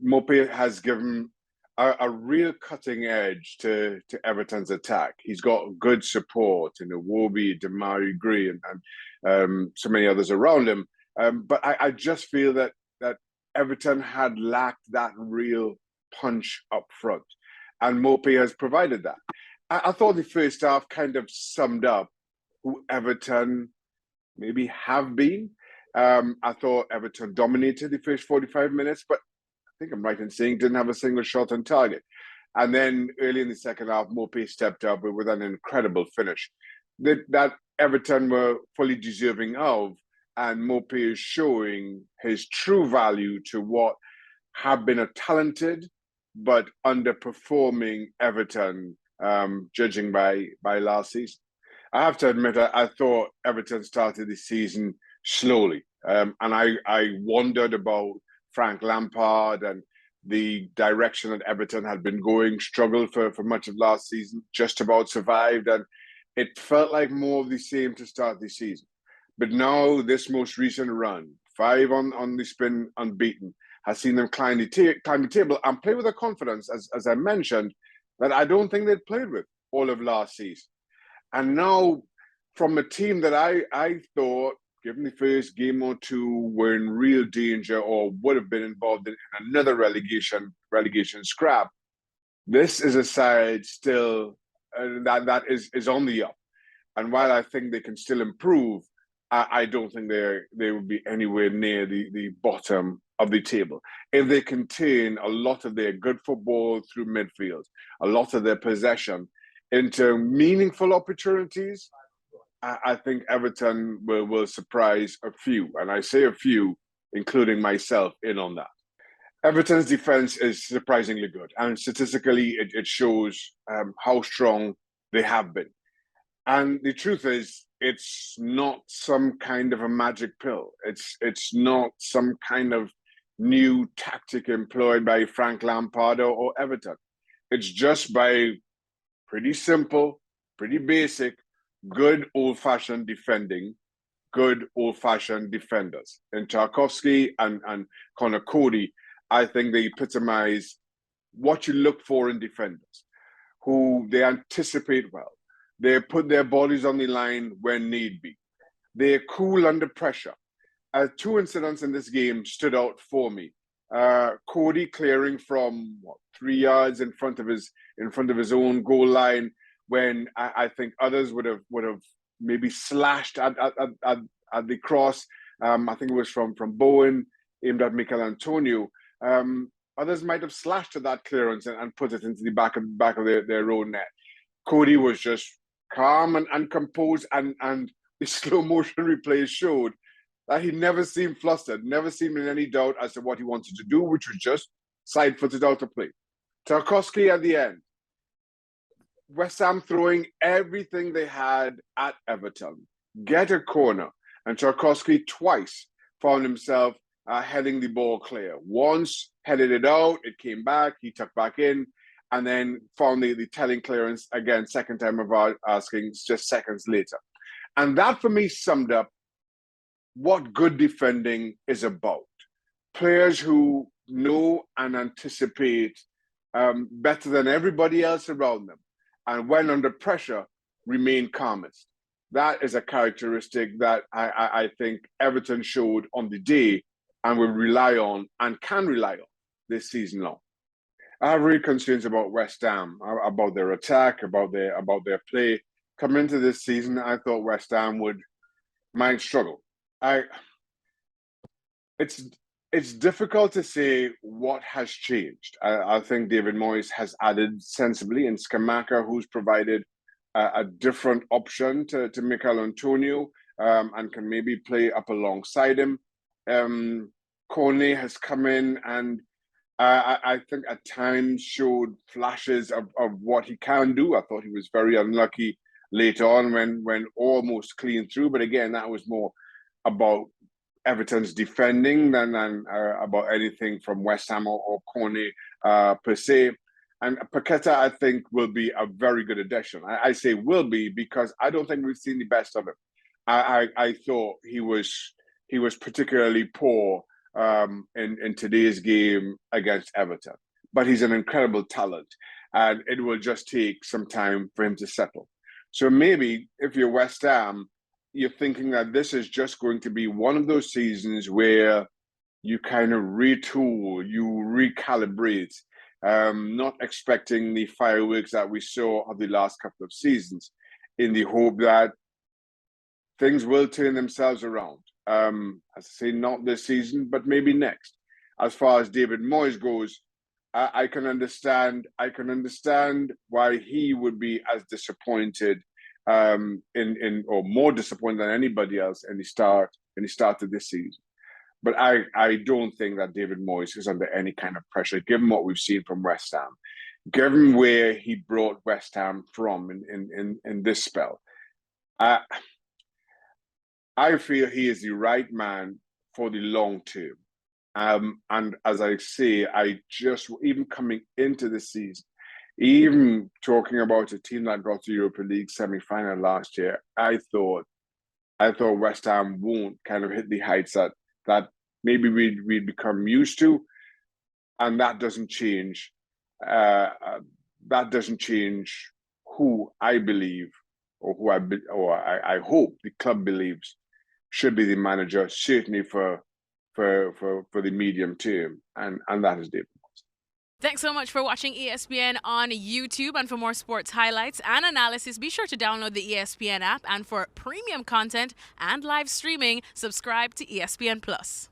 Maupay has given a real cutting edge to Everton's attack. He's got good support in Iwobi, Damari Gray, and so many others around him. But I just feel that Everton had lacked that real punch up front, and Maupay has provided that. I thought the first half kind of summed up who Everton maybe have been. I thought Everton dominated the first 45 minutes, but I think I'm right in saying didn't have a single shot on target. And then early in the second half, Maupay stepped up with an incredible finish that Everton were fully deserving of. And Maupay is showing his true value to what have been a talented but underperforming Everton, judging by last season. I have to admit, I thought Everton started the season slowly. And I wondered about Frank Lampard and the direction that Everton had been going, struggled for much of last season, just about survived. And it felt like more of the same to start the season. But now this most recent run, 5 on the spin unbeaten, has seen them climb the table and play with a confidence, as I mentioned, that I don't think they'd played with all of last season. And now, from a team that I thought, given the first game or two, were in real danger or would have been involved in another relegation scrap, this is a side still that is on the up. And while I think they can still improve, I don't think they will be anywhere near the bottom of the table. If they contain a lot of their good football through midfield, a lot of their possession into meaningful opportunities, I think Everton will surprise a few. And I say a few, including myself, in on that. Everton's defense is surprisingly good. And statistically, it shows how strong they have been. And the truth is, it's not some kind of a magic pill. It's not some kind of new tactic employed by Frank Lampard or Everton. It's just by pretty simple, pretty basic, good old-fashioned defending, good old-fashioned defenders. And Tarkowski and Connor Cody, I think they epitomize what you look for in defenders, who they anticipate well. They put their bodies on the line when need be. They're cool under pressure. 2 incidents in this game stood out for me. Cody clearing from 3 yards in front of his own goal line, when I think others would have maybe slashed at the cross. I think it was from Bowen aimed at Mikel Antonio. Others might have slashed at that clearance and put it into the back of their own net. Cody was just calm and composed, and the slow motion replays showed that he never seemed flustered, never seemed in any doubt as to what he wanted to do, which was just side-footed out of play. Tarkowski at the end. West Ham throwing everything they had at Everton. Get a corner. And Tarkowski twice found himself heading the ball clear. Once headed it out, it came back, he tucked back in, and then found the telling clearance again, second time about asking, just seconds later. And that for me summed up what good defending is about. Players who know and anticipate better than everybody else around them, and when under pressure, remain calmest. That is a characteristic that I think Everton showed on the day and will rely on and can rely on this season long. I have real concerns about West Ham, about their attack, about their play. Coming into this season, I thought West Ham might struggle. It's difficult to say what has changed. I think David Moyes has added sensibly, and Scamacca, who's provided a different option to Mikel Antonio, and can maybe play up alongside him. Cornet has come in and I think at times showed flashes of what he can do. I thought he was very unlucky later on when almost clean through. But again, that was more about Everton's defending than about anything from West Ham or Cornet per se. And Paqueta, I think, will be a very good addition. I say will be because I don't think we've seen the best of him. I thought he was particularly poor in today's game against Everton. But he's an incredible talent, and it will just take some time for him to settle. So maybe if you're West Ham, you're thinking that this is just going to be one of those seasons where you kind of retool, you recalibrate, not expecting the fireworks that we saw of the last couple of seasons, in the hope that things will turn themselves around. As I say, not this season, but maybe next. As far as David Moyes goes, I can understand. I can understand why he would be as disappointed, or more disappointed than anybody else in the start of this season. But I don't think that David Moyes is under any kind of pressure, given what we've seen from West Ham, given where he brought West Ham from in this spell. I feel he is the right man for the long term. And as I say, I just, even coming into the season, even talking about a team that got to Europa League semi-final last year, I thought West Ham won't kind of hit the heights that maybe we'd become used to, and that doesn't change. That doesn't change who I believe, or I hope the club believes should be the manager, certainly for the medium term, and that is David. Thanks so much for watching ESPN on YouTube, and for more sports highlights and analysis, be sure to download the ESPN app, and for premium content and live streaming, subscribe to ESPN Plus.